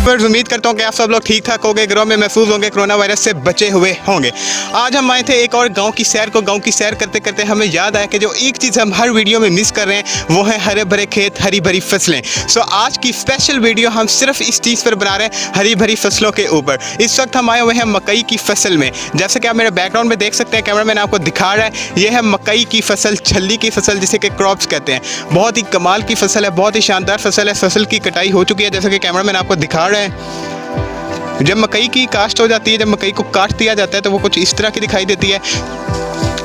पर उम्मीद करता हूँ कि आप सब लोग ठीक ठाक होंगे, घरों में महफूज होंगे, कोरोना वायरस से बचे हुए होंगे। आज हम आए थे एक और गांव की सैर करते करते हमें याद आया कि जो एक चीज़ हम हर वीडियो में मिस कर रहे हैं वो है हरे भरे खेत, हरी भरी फसलें। सो आज की स्पेशल वीडियो हम सिर्फ इस चीज़ पर बना रहे हैं, हरी भरी फसलों के ऊपर। इस वक्त हम आए हुए हैं मकई की फसल में। जैसे कि आप मेरे बैकग्राउंड में देख सकते हैं, कैमरामैन आपको दिखा रहा है, ये है मकई की फसल, छल्ली की फसल जिसे कि क्रॉप्स कहते हैं। बहुत ही कमाल की फसल है, बहुत ही शानदार फसल है। फसल की कटाई हो चुकी है जैसे कि कैमरामैन आपको दिखा रहा है। जब मकई की काश्त हो जाती है, जब मकई को काट दिया जाता है तो वो कुछ इस तरह की दिखाई देती है।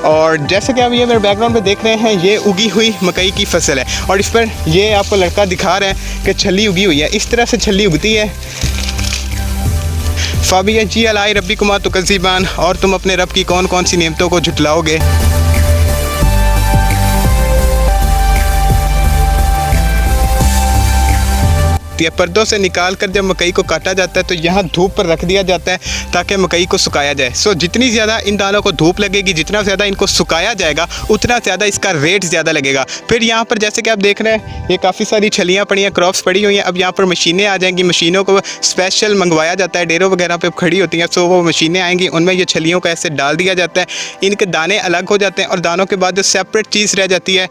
और जैसे कि आप ये मेरे बैकग्राउंड में देख रहे हैं, ये उगी हुई मकई की फसल है और इस पर ये आपको लड़का दिखा रहा है कि छल्ली उगी हुई है। इस तरह से छल्ली उगती है। फ़ाबिया जी अलाई रब्बी कुमार तुकज़ीबान, और तुम अपने रब की कौन कौन सी नेमतों को झुटलाओगे। पर्दों से निकाल कर जब मकई को काटा जाता है तो यहाँ धूप पर रख दिया जाता है ताकि मकई को सुखाया जाए। सो जितनी ज़्यादा इन दानों को धूप लगेगी, जितना ज़्यादा इनको सुखाया जाएगा, उतना ज़्यादा इसका रेट ज़्यादा लगेगा। फिर यहाँ पर जैसे कि आप देख रहे हैं, ये काफ़ी सारी छलियाँ पड़ी हैं, क्रॉप्स पड़ी हुई हैं। अब यहाँ पर मशीनें आ जाएंगी, मशीनों को स्पेशल मंगवाया जाता है, डेरों वगैरह पर खड़ी होती हैं। सो वो मशीनें आएंगी, उनमें ये छलियों को ऐसे डाल दिया जाता है। इनके दाने अलग हो जाते हैं और दानों के बाद जो सेपरेट चीज़ रह जाती है,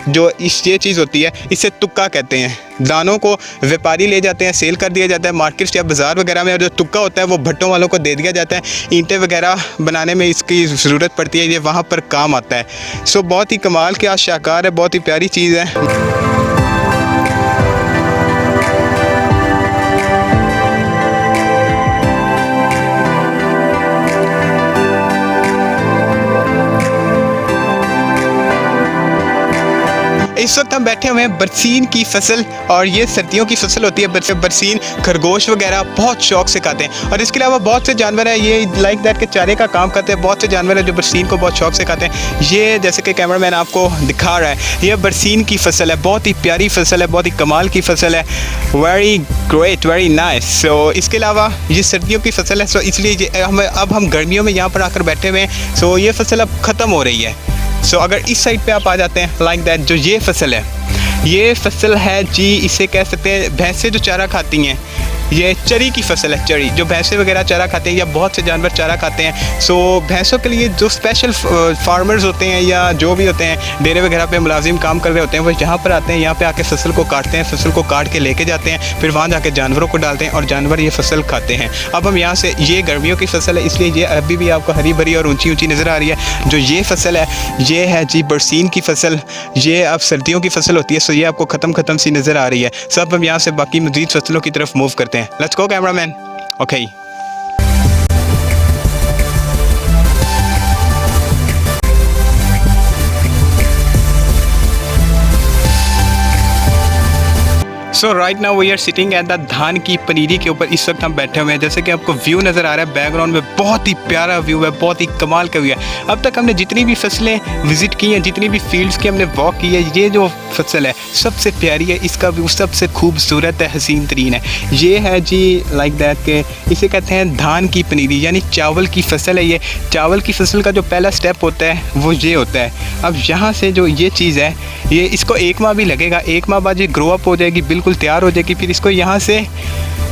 जो ये चीज़ होती है, इसे तुक्का कहते हैं। दानों को व्यापारी ले जाते हैं, सेल कर दिया जाता है मार्केट या बाज़ार वगैरह में, और जो तुक्का होता है वो भट्टों वालों को दे दिया जाता है। ईंटें वगैरह बनाने में इसकी ज़रूरत पड़ती है, ये वहाँ पर काम आता है। सो बहुत ही कमाल के शाहकार है, बहुत ही प्यारी चीज़ है। इस वक्त हम बैठे हुए हैं बरसीन की फसल, और ये सर्दियों की फसल होती है। बरसीन खरगोश वगैरह बहुत शौक से खाते हैं, और इसके अलावा बहुत से जानवर हैं ये लाइक दैट के चारे का काम करते हैं। बहुत से जानवर हैं जो बरसीन को बहुत शौक से खाते हैं। ये जैसे कि कैमरामैन आपको दिखा रहा है, ये बरसीन की फसल है, बहुत ही प्यारी फसल है, बहुत ही कमाल की फसल है। Very great, very nice. So इसके अलावा ये सर्दियों की फसल है, सो इसलिए अब हम गर्मियों में यहाँ पर आकर बैठे हुए हैं। सो ये फसल अब ख़त्म हो रही है। सो अगर इस साइड पे आप आ जाते हैं, लाइक दैट, जो ये फसल है, ये फसल है जी, इसे कह सकते हैं भैंसें जो चारा खाती हैं, ये चरी की फसल है। चरी जो भैंसें वगैरह चारा खाते हैं या बहुत से जानवर चारा खाते हैं। सो भैंसों के लिए जो स्पेशल फार्मर्स होते हैं या जो भी होते हैं, डेरे वगैरह पे मुलाजिम काम कर रहे होते हैं, वो यहाँ पर आते हैं, यहाँ पे आके फसल को काटते हैं, फसल को काट के लेके जाते हैं, फिर वहाँ जाके जानवरों को डालते हैं और जानवर ये फसल खाते हैं। अब हम यहाँ से, ये गर्मियों की फसल है इसलिए ये अभी भी आपको हरी भरी और ऊँची ऊँची नज़र आ रही है। जो ये फसल है, ये है जी बरसीन की फसल। ये अब सर्दियों की फसल होती है, सो ये आपको ख़त्म सी नज़र आ रही है। सब हम यहाँ से बाकी मज़ीद फसलों की तरफ मूव करते हैं। Let's go, cameraman. Okay. So right now we are sitting at the धान की पनीरी के ऊपर। इस वक्त हम बैठे हुए हैं, जैसे कि आपको व्यू नज़र आ रहा है बैकग्राउंड में, बहुत ही प्यारा व्यू है, बहुत ही कमाल का व्यू है। अब तक हमने जितनी भी फसलें विज़िट की हैं, जितनी भी फील्ड्स की हमने वॉक की है, ये जो फसल है सबसे प्यारी है, इसका व्यू सबसे खूबसूरत है, हसीन तरीन है। ये है जी लाइक दैट के, इसे कहते हैं धान की पनीरी, यानी चावल की फसल है। ये चावल की फसल का जो पहला स्टेप होता है वो ये होता है। अब यहाँ से जो ये चीज़ है, ये इसको 1 माह भी लगेगा, 1 माह बाद ये ग्रो अप हो जाएगी, बिल्कुल तैयार हो जाएगी। फिर इसको यहाँ से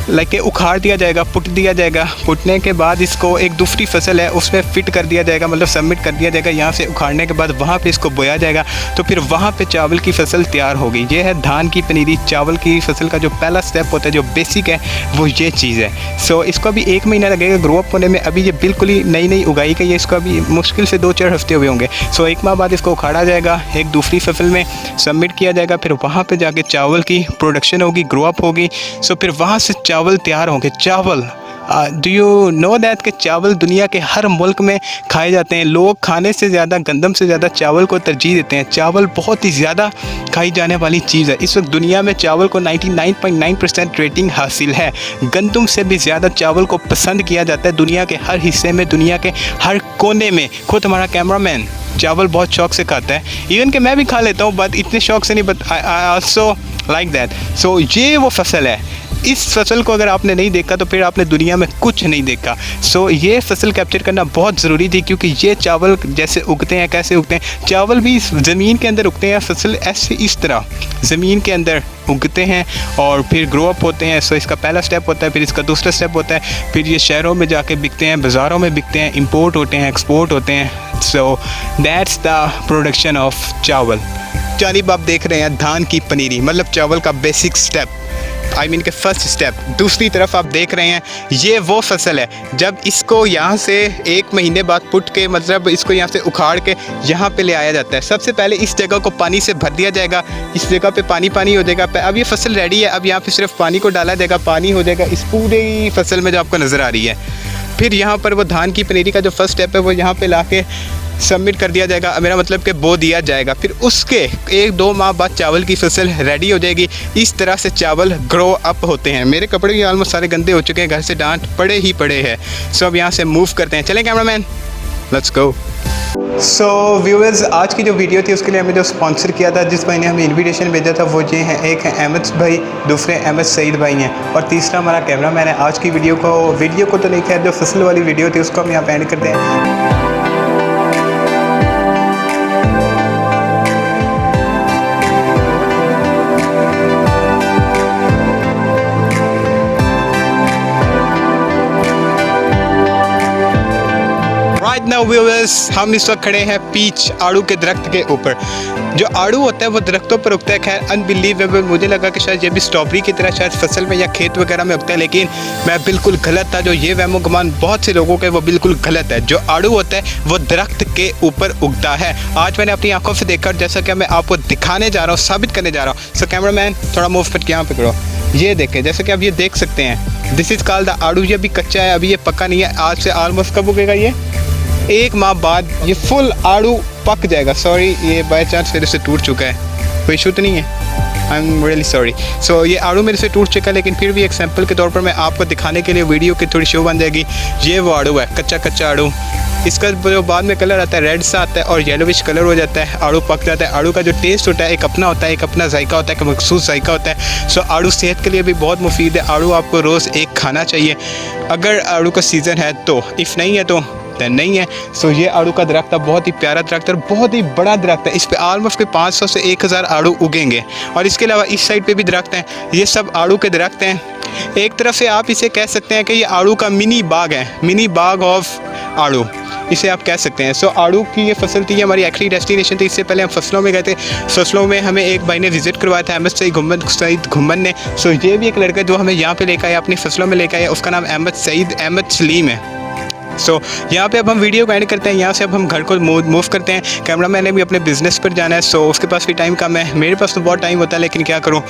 लाइक उखाड़ दिया जाएगा, पुट दिया जाएगा। पुटने के बाद इसको एक दूसरी फसल है उसमें फिट कर दिया जाएगा, मतलब सबमिट कर दिया जाएगा। यहाँ से उखाड़ने के बाद वहाँ पे इसको बोया जाएगा, तो फिर वहाँ पे चावल की फसल तैयार होगी। ये है धान की पनीरी, चावल की फसल का जो पहला स्टेप होता है, जो बेसिक है, वो ये चीज़ है। सो इसको अभी 1 महीना लगेगा ग्रो अप होने में। अभी ये बिल्कुल ही नई उगाई गई है, इसको अभी मुश्किल से 2-4 हफ्ते हुए होंगे। सो 1 माह बाद इसको उखाड़ा जाएगा, एक दूसरी फसल में सबमिट किया जाएगा, फिर वहाँ पर जाके चावल की प्रोडक्शन होगी, ग्रो अप होगी। सो फिर वहाँ से चावल तैयार होंगे। चावल, डू यू नो दैट कि चावल दुनिया के हर मुल्क में खाए जाते हैं। लोग खाने से ज़्यादा, गंदम से ज़्यादा चावल को तरजीह देते हैं। चावल बहुत ही ज़्यादा खाई जाने वाली चीज़ है। इस वक्त दुनिया में चावल को 99.9% रेटिंग हासिल है। गंदम से भी ज़्यादा चावल को पसंद किया जाता है दुनिया के हर हिस्से में, दुनिया के हर कोने में। खुद हमारा कैमरामैन चावल बहुत शौक से खाता है, इवन कि मैं भी खा लेता हूँ, बट इतने शौक से नहीं, but I also like that. So ये वो फसल है इस फसल को अगर आपने नहीं देखा तो फिर आपने दुनिया में कुछ नहीं देखा। सो ये फसल कैप्चर करना बहुत ज़रूरी थी, क्योंकि ये चावल जैसे उगते हैं, कैसे उगते हैं, चावल भी ज़मीन के अंदर उगते हैं, फसल ऐसे इस तरह ज़मीन के अंदर उगते हैं और फिर ग्रो अप होते हैं। सो इसका पहला स्टेप होता है, फिर इसका दूसरा स्टेप होता है, फिर ये शहरों में जाके बिकते हैं, बाज़ारों में बिकते हैं, इंपोर्ट होते हैं, एक्सपोर्ट होते हैं। So that's the production of चावल। जानिब आप देख रहे हैं धान की पनीरी, मतलब चावल का बेसिक स्टेप, आई मीन के फर्स्ट स्टेप। दूसरी तरफ आप देख रहे हैं ये वो फसल है जब इसको यहाँ से 1 महीने बाद पुट के, मतलब इसको यहाँ से उखाड़ के यहाँ पे ले आया जाता है। सबसे पहले इस जगह को पानी से भर दिया जाएगा, इस जगह पे पानी पानी हो जाएगा। अब ये फसल रेडी है, अब यहाँ पे सिर्फ पानी को डाला जाएगा, पानी हो जाएगा इस पूरी फसल में जो आपको नज़र आ रही है। फिर यहाँ पर वो धान की पनीरी का जो फर्स्ट स्टेप है वो यहाँ पे ला के सबमिट कर दिया जाएगा, मेरा मतलब कि बो दिया जाएगा। फिर उसके 1-2 माह बाद चावल की फसल रेडी हो जाएगी। इस तरह से चावल ग्रो अप होते हैं। मेरे कपड़े भी ऑलमोस्ट सारे गंदे हो चुके हैं, घर से डांट पड़े ही पड़े हैं। सो अब यहाँ से मूव करते हैं, चलें cameraman, let's go. So viewers, आज की जो वीडियो थी उसके लिए हमें जो स्पॉन्सर किया था, जिस भाई ने हमें इन्विटेशन भेजा था, वो ये हैं, एक है अहमद भाई, दूसरे अहमद सईद भाई हैं, और तीसरा हमारा कैमरामैन है। आज की वीडियो को तो नहीं, खैर जो फसल वाली वीडियो थी उसको हम यहाँ पे एंड करते हैं। राइट नाउ व्यूअर्स, हम इस वक्त खड़े हैं पीच आड़ू के दरख्त के ऊपर। जो आड़ू होता है वो दरख्तों पर उगता है। खैर अनबिलीवेबल, मुझे लगा कि शायद ये भी स्ट्रॉबेरी की तरह शायद फसल में या खेत वगैरह में उगता है, लेकिन मैं बिल्कुल गलत था। जो ये वहमो गुमान बहुत से लोगों के, वो बिल्कुल गलत है। जो आड़ू होता है वो दरख्त के ऊपर उगता है। आज मैंने अपनी आंखों से देखा, जैसा कि मैं आपको दिखाने जा रहा हूँ, साबित करने जा रहा हूँ। सो कैमरामैन थोड़ा मूवमेंट यहाँ पे करो, ये देखें, जैसे कि आप ये देख सकते हैं, दिस इज़ कॉल्ड द आड़ू। ये अभी कच्चा है, अभी ये पक्का नहीं है। आज से ऑलमोस्ट कब उगेगा ये? 1 माह बाद ये फुल आड़ू पक जाएगा। सॉरी, ये बाय चांस मेरे से टूट चुका है, कोई इशू तो नहीं है, आई एम रियली सॉरी। सो ये आड़ू मेरे से टूट चुका है, लेकिन फिर भी एक सैंपल के तौर पर मैं आपको दिखाने के लिए वीडियो की थोड़ी शो बन जाएगी। ये वो आड़ू है, कच्चा आड़ू। इसका जो बाद में कलर आता है रेड सा आता है और येलोविश कलर हो जाता है, आड़ू पक जाता है। आड़ू का जो टेस्ट होता है एक अपना होता है, एक अपना जायका होता है, एक मखसूस जायका होता है। सो आड़ू सेहत के लिए भी बहुत मुफीद है। आड़ू आपको रोज़ एक खाना चाहिए, अगर आड़ू का सीज़न है तो, इफ़ नहीं है तो नहीं है। सो ये आड़ू का दरख्त है, बहुत ही प्यारा दरख्त है और बहुत ही बड़ा दरख्त है। इस पे ऑलमोस्ट कोई 500 से 1000 आड़ू उगेंगे। और इसके अलावा इस साइड पे भी दरख्त हैं, ये सब आड़ू के दरख्त हैं। एक तरफ से आप इसे कह सकते हैं कि ये आड़ू का मिनी बाग है, मिनी बाग ऑफ आड़ू इसे आप कह सकते हैं। सो आड़ू की ये फसल थी, हमारी आखिरी डेस्टिनेशन थी। इससे पहले हम फसलों में गए थे। फसलों में हमें एक भाई ने विज़िट करवाया था, अहमद सईद घुम्मन ने। सो ये भी एक लड़का जो हमें यहाँ पे लेकर आया, अपनी फसलों में लेकर आया, उसका नाम अहमद सलीम है। सो यहाँ पे अब हम वीडियो को एंड करते हैं। यहाँ से अब हम घर को मूव करते हैं। कैमरामैन ने भी अपने बिज़नेस पर जाना है, सो उसके पास भी टाइम कम है। मेरे पास तो बहुत टाइम होता है, लेकिन क्या करूँ,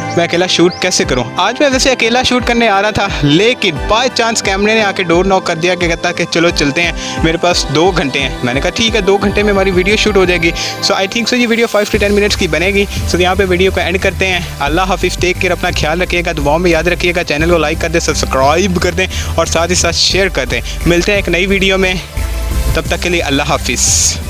मैं अकेला शूट कैसे करूं। आज मैं वैसे अकेला शूट करने आ रहा था, लेकिन बाय चांस कैमरे ने आके डोर नॉक कर दिया कि कहता कि चलो चलते हैं, मेरे पास 2 घंटे हैं। मैंने कहा ठीक है, 2 घंटे में हमारी वीडियो शूट हो जाएगी। सो आई थिंक सो ये वीडियो 5 से 10 मिनट्स की बनेगी। सो यहाँ पे वीडियो को एंड करते हैं। अल्लाह हाफिज़, टेक केयर, अपना ख्याल रखिएगा, दुआओं में याद रखिएगा। चैनल को लाइक कर दें, सब्सक्राइब कर दें और साथ ही साथ शेयर कर दें। मिलते हैं एक नई वीडियो में, तब तक के लिए अल्लाह हाफिज़।